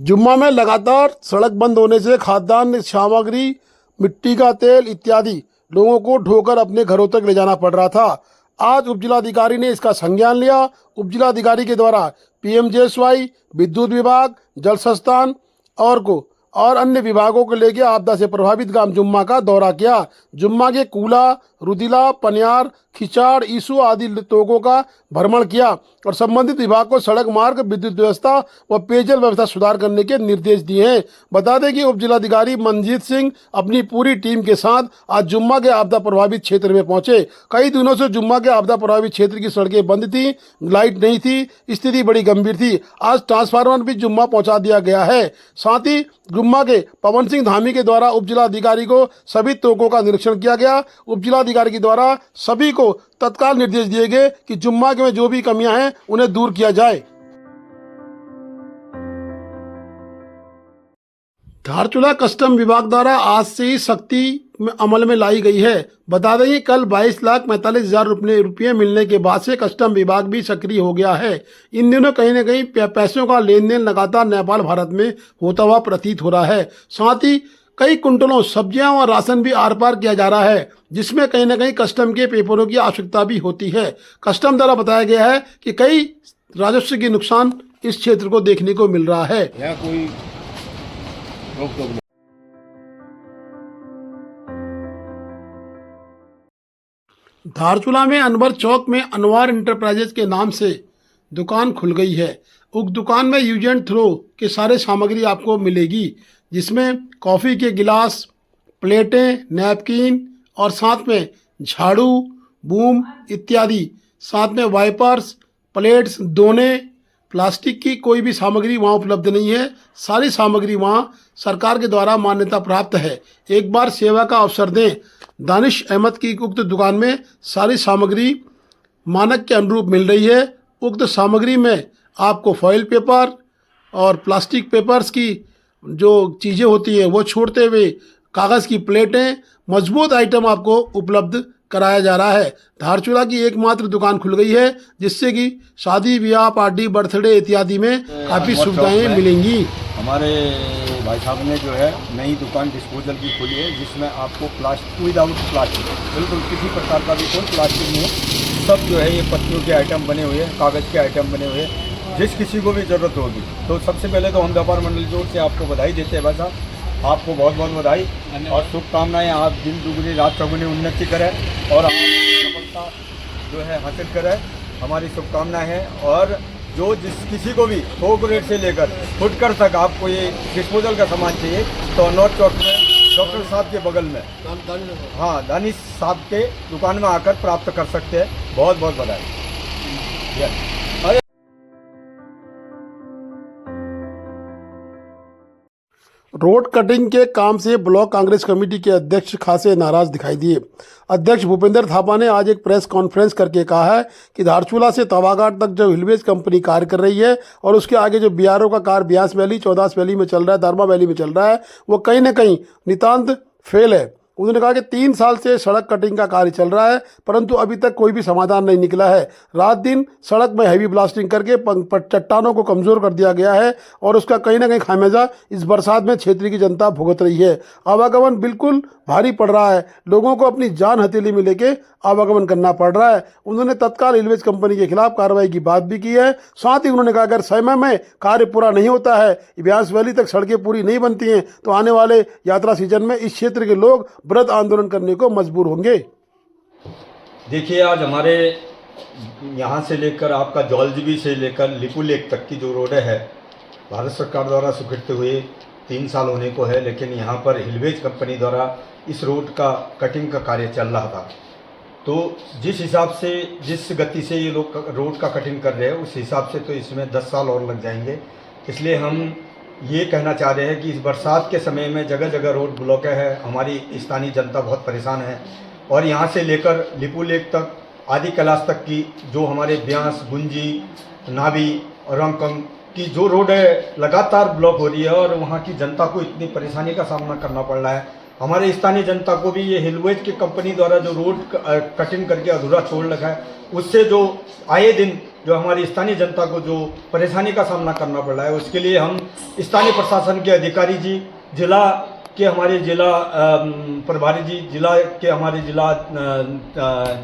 जुम्मा में लगातार सड़क बंद होने से खाद्यान्न सामग्री, मिट्टी का तेल इत्यादि लोगों को ढोकर अपने घरों तक ले जाना पड़ रहा था। आज उपजिलाधिकारी ने इसका संज्ञान लिया। उपजिलाधिकारी के द्वारा पीएमजेएसवाई, विद्युत विभाग, जल संस्थान और अन्य विभागों को लेकर आपदा से प्रभावित गांव जुम्मा का दौरा किया। जुम्मा के कूला, रुदिला, पनियार, खिचाड़, ईसू आदि तोगों का भ्रमण किया और संबंधित विभाग को सड़क मार्ग, विद्युत व्यवस्था व पेयजल व्यवस्था सुधार करने के निर्देश दिए हैं। बता दें कि उप जिलाधिकारी मनजीत सिंह अपनी पूरी टीम के साथ आज जुम्मा के आपदा प्रभावित क्षेत्र में पहुंचे। कई दिनों से जुम्मा के आपदा प्रभावित क्षेत्र की सड़कें बंद थी, लाइट नहीं थी, स्थिति बड़ी गंभीर थी। आज ट्रांसफार्मर भी जुम्मा पहुंचा दिया गया है। साथ ही जुम्मा के पवन सिंह धामी के द्वारा उप जिलाधिकारी को सभी तोकों का निरीक्षण किया गया। उप जिलाधिकारी के द्वारा सभी को तत्काल निर्देश दिए गए कि जुम्मा में जो भी कमियां हैं उन्हें दूर किया जाए। धारचूला कस्टम विभाग द्वारा आज से ही सख्ती में अमल में लाई गई है। बता दें कि कल 22,45,000 रुपये मिलने के बाद से कस्टम विभाग भी सक्रिय हो गया है। इन दिनों कहीं न कहीं पैसों का लेन देन लगातार नेपाल भारत में होता हुआ प्रतीत हो रहा है। साथ ही कई कुंटलों सब्जियां और राशन भी आर पार किया जा रहा है, जिसमें कहीं न कहीं कस्टम के पेपरों की आवश्यकता भी होती है। कस्टम द्वारा बताया गया है कि कई राजस्व की नुकसान इस क्षेत्र को देखने को मिल रहा है। यहाँ कोई रोक टोक नहीं। धारचूला में अनवर चौक में अनवर इंटरप्राइजेज के नाम से दुकान खुल गई है। उस दुकान में यूज एंड थ्रो के सारे सामग्री आपको मिलेगी, जिसमें कॉफ़ी के गिलास, प्लेटें, नैपकिन और साथ में झाड़ू, बूम इत्यादि, साथ में वाइपर्स, प्लेट्स, दोने, प्लास्टिक की कोई भी सामग्री वहाँ उपलब्ध नहीं है। सारी सामग्री वहाँ सरकार के द्वारा मान्यता प्राप्त है। एक बार सेवा का अवसर दें। दानिश अहमद की उक्त दुकान में सारी सामग्री मानक के अनुरूप मिल रही है। उक्त सामग्री में आपको फॉइल पेपर और प्लास्टिक पेपर्स की जो चीज़ें होती हैं वो छोड़ते हुए कागज़ की प्लेटें, मजबूत आइटम आपको उपलब्ध कराया जा रहा है। धारचूला की एकमात्र दुकान खुल गई है, जिससे कि शादी ब्याह, पार्टी, बर्थडे इत्यादि में काफ़ी सुविधाएं मिलेंगी। हमारे भाई साहब ने जो है नई दुकान डिस्पोजल की खोली है, जिसमें आपको प्लास्टिक विदाउट प्लास्टिक, बिल्कुल किसी प्रकार का भी कोई प्लास्टिक नहीं है। सब जो है ये पत्तियों के आइटम बने हुए हैं, कागज़ के आइटम बने हुए हैं। जिस किसी को भी ज़रूरत होगी तो सबसे पहले तो हम व्यापार मंडल जोड़ से आपको बधाई देते हैं। भाई साहब, आपको बहुत बहुत बधाई और शुभकामनाएं। आप दिन दुगनी रात चौगुनी उन्नति करें और आप सफलता जो है हासिल करें, हमारी शुभकामनाएं हैं। और जो जिस किसी को भी थोक रेट से लेकर फुटकर तक आपको ये डिस्पोजल का सामान चाहिए तो नॉर्थ चौक में डॉक्टर साहब के बगल में दानिश साहब के दुकान में आकर प्राप्त कर सकते हैं। बहुत बहुत बधाई। रोड कटिंग के काम से ब्लॉक कांग्रेस कमेटी के अध्यक्ष खासे नाराज दिखाई दिए। अध्यक्ष भूपेंद्र थापा ने आज एक प्रेस कॉन्फ्रेंस करके कहा है कि धारचूला से तवाघाट तक जो हिलवेज कंपनी कार्य कर रही है और उसके आगे जो बीआरओ का कार्य ब्यास वैली, चौदास वैली में चल रहा है, धर्मा वैली में चल रहा है, वो कहीं ना कहीं नितांत फेल है। उन्होंने कहा कि 3 साल से सड़क कटिंग का कार्य चल रहा है, परंतु अभी तक कोई भी समाधान नहीं निकला है। रात दिन सड़क में हैवी ब्लास्टिंग करके चट्टानों को कमज़ोर कर दिया गया है और उसका कहीं ना कहीं खामियाजा इस बरसात में क्षेत्र की जनता भुगत रही है। आवागमन बिल्कुल भारी पड़ रहा है, लोगों को अपनी जान हथेली में लेके आवागमन करना पड़ रहा है। उन्होंने तत्काल रेलवेज कंपनी के खिलाफ कार्रवाई की बात भी की है। साथ ही उन्होंने कहा अगर समय में कार्य पूरा नहीं होता है, ब्यास वैली तक सड़कें पूरी नहीं बनती हैं, तो आने वाले यात्रा सीजन में इस क्षेत्र के लोग वृहद आंदोलन करने को मजबूर होंगे। देखिए, आज हमारे यहाँ से लेकर आपका जौलजीबी से लेकर लिपू लेक तक की जो रोड है, भारत सरकार द्वारा स्वीकृत हुए 3 साल होने को है, लेकिन यहाँ पर हिलवेज कंपनी द्वारा इस रोड का कटिंग का कार्य चल रहा था। तो जिस हिसाब से, जिस गति से ये लोग रोड का कटिंग कर रहे हैं, उस हिसाब से तो इसमें 10 साल और लग जाएंगे। इसलिए हम ये कहना चाह रहे हैं कि इस बरसात के समय में जगह जगह रोड ब्लॉक है, हमारी स्थानीय जनता बहुत परेशान है। और यहाँ से लेकर लिपू लेक तक, आदि कैलाश तक की जो हमारे ब्यास, गुंजी, नाभी और रमकंग की जो रोड है लगातार ब्लॉक हो रही है और वहाँ की जनता को इतनी परेशानी का सामना करना पड़ रहा है। हमारे स्थानीय जनता को भी ये हिलवेज की कंपनी द्वारा जो रोड कटिंग करके अधूरा छोड़ रखा है, उससे जो आए दिन जो हमारी स्थानीय जनता को जो परेशानी का सामना करना पड़ रहा है, उसके लिए हम स्थानीय प्रशासन के अधिकारी जी, जिला के हमारे जिला प्रभारी जी, जिला के हमारे जिला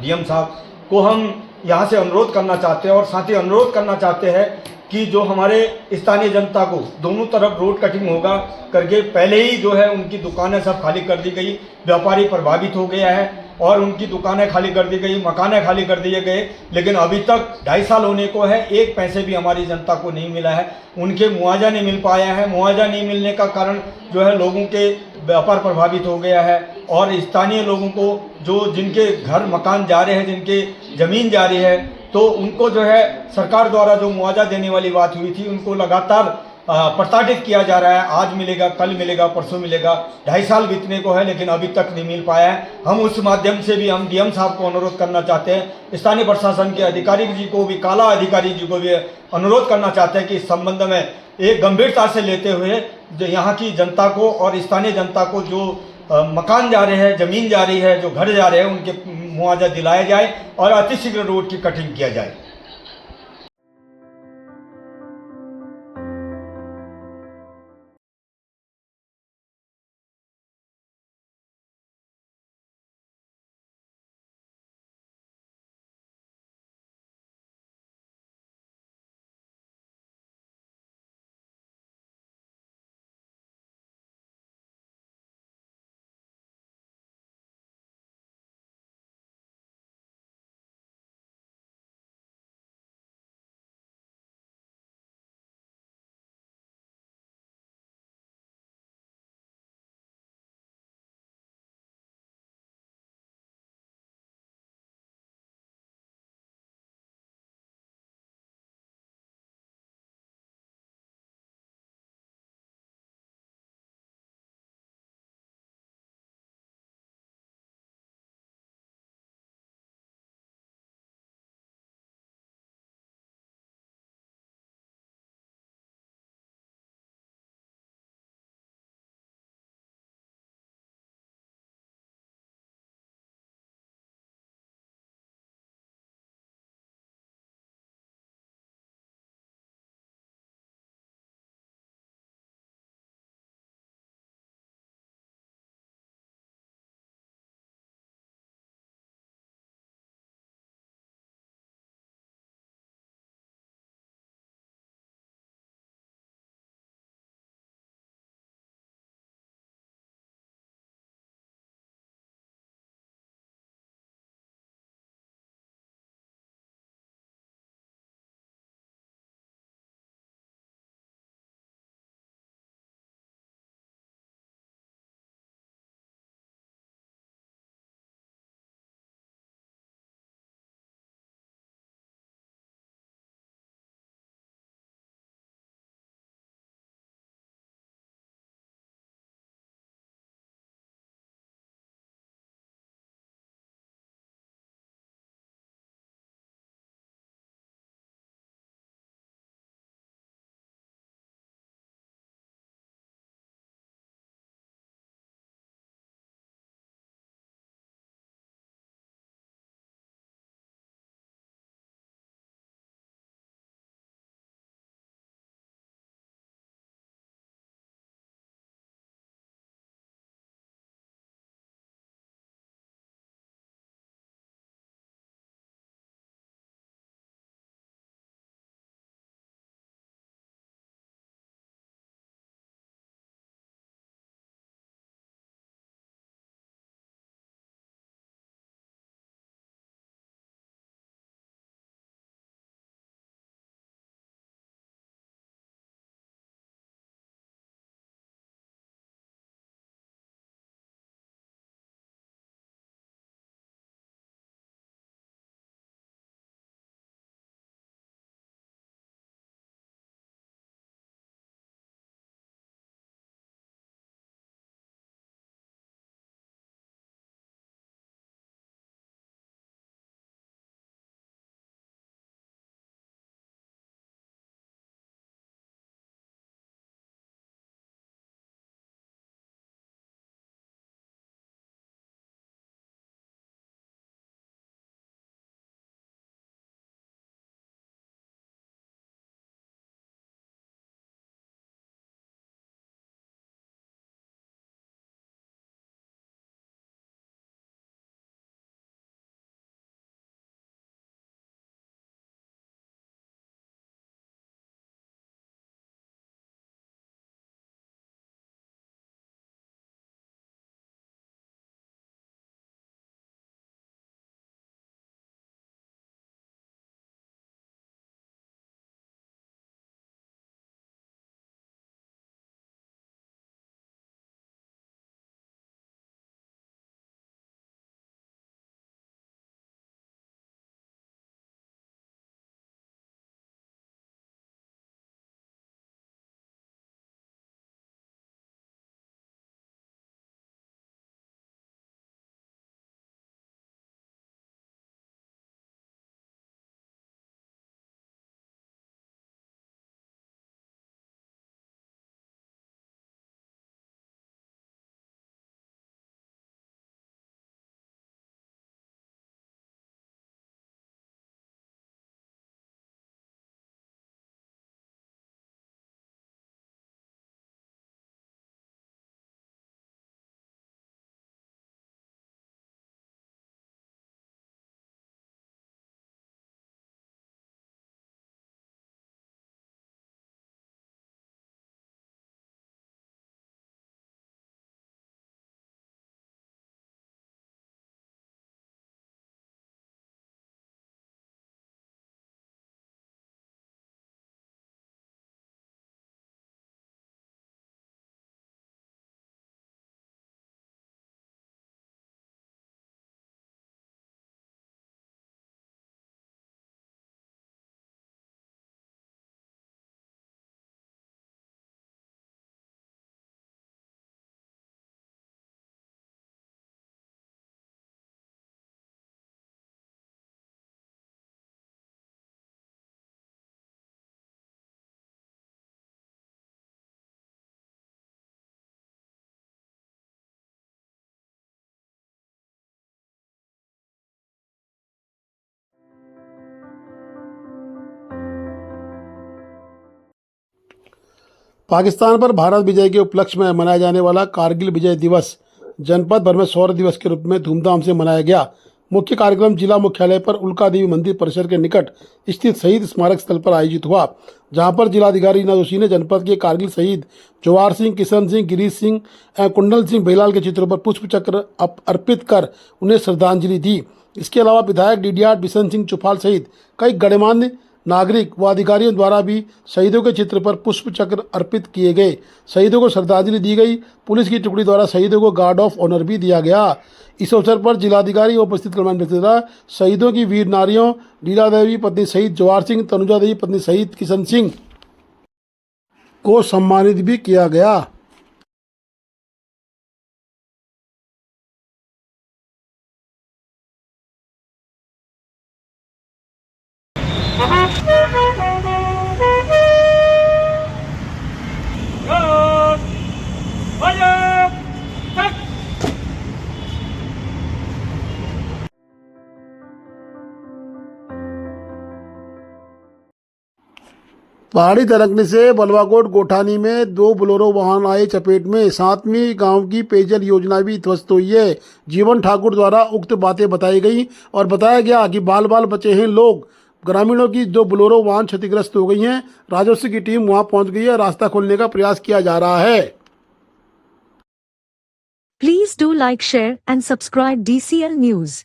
डीएम साहब को हम यहाँ से अनुरोध करना चाहते हैं और साथ ही अनुरोध करना चाहते हैं कि जो हमारे स्थानीय जनता को दोनों तरफ रोड कटिंग होगा करके पहले ही जो है उनकी दुकानें सब खाली कर दी गई, व्यापारी प्रभावित हो गया है और उनकी दुकानें खाली कर दी गई, मकानें खाली कर दिए गए, लेकिन अभी तक 2.5 साल होने को है, एक पैसे भी हमारी जनता को नहीं मिला है, उनके मुआवजा नहीं मिल पाया है। मुआवजा नहीं मिलने का कारण जो है लोगों के व्यापार प्रभावित हो गया है और स्थानीय लोगों को जो जिनके घर मकान जा रहे हैं, जिनके ज़मीन जा रही है, तो उनको जो है सरकार द्वारा जो मुआवजा देने वाली बात हुई थी उनको लगातार प्रताड़ित किया जा रहा है। आज मिलेगा, कल मिलेगा, परसों मिलेगा, 2.5 साल बीतने को है लेकिन अभी तक नहीं मिल पाया है। हम उस माध्यम से भी हम डीएम साहब को अनुरोध करना चाहते हैं, स्थानीय प्रशासन के अधिकारी जी को भी, काला अधिकारी जी को भी अनुरोध करना चाहते हैं कि इस संबंध में एक गंभीरता से लेते हुए जो यहाँ की जनता को और स्थानीय जनता को जो मकान जा रहे हैं, ज़मीन जा रही है, जो घर जा रहे हैं, उनके मुआवजा दिलाया जाए और अतिशीघ्र रोड की कटिंग किया जाए। पाकिस्तान पर भारत विजय के उपलक्ष्य में मनाया जाने वाला कारगिल विजय दिवस जनपद भर में शौर्य दिवस के रूप में धूमधाम से मनाया गया। मुख्य कार्यक्रम जिला मुख्यालय पर उल्का देवी मंदिर परिसर के निकट स्थित शहीद स्मारक स्थल पर आयोजित हुआ, जहां पर जिलाधिकारी रीना जोशी ने जनपद के कारगिल शहीद जोवार सिंह, किशन सिंह, गिरीश सिंह एवं कुंडल सिंह बेलाल के चित्रों पर पुष्प चक्र अर्पित कर उन्हें श्रद्धांजलि दी। इसके अलावा विधायक डीडीआर बिशन सिंह चुफाल सहित कई गणमान्य नागरिक व अधिकारियों द्वारा भी शहीदों के चित्र पर पुष्प चक्र अर्पित किए गए। शहीदों को श्रद्धांजलि दी गई। पुलिस की टुकड़ी द्वारा शहीदों को गार्ड ऑफ ऑनर भी दिया गया। इस अवसर पर जिलाधिकारी व उपस्थित कल्याण व्यक्ति द्वारा शहीदों की वीर नारियों लीला देवी पत्नी शहीद जोवार सिंह, तनुजा देवी पत्नी शहीद किशन सिंह को सम्मानित भी किया गया। पहाड़ी दरकने से बलवाकोट गोठानी में 2 बोलेरो वाहन आए चपेट में। 7वीं गांव की पेयजल योजना भी ध्वस्त हुई है। जीवन ठाकुर द्वारा उक्त बातें बताई गई और बताया गया कि बाल बाल बचे हैं लोग। ग्रामीणों की 2 बोलेरो वाहन क्षतिग्रस्त हो गई हैं। राजस्व की टीम वहां पहुंच गई है। रास्ता खोलने का प्रयास किया जा रहा है। Please do like, share and subscribe DCL News.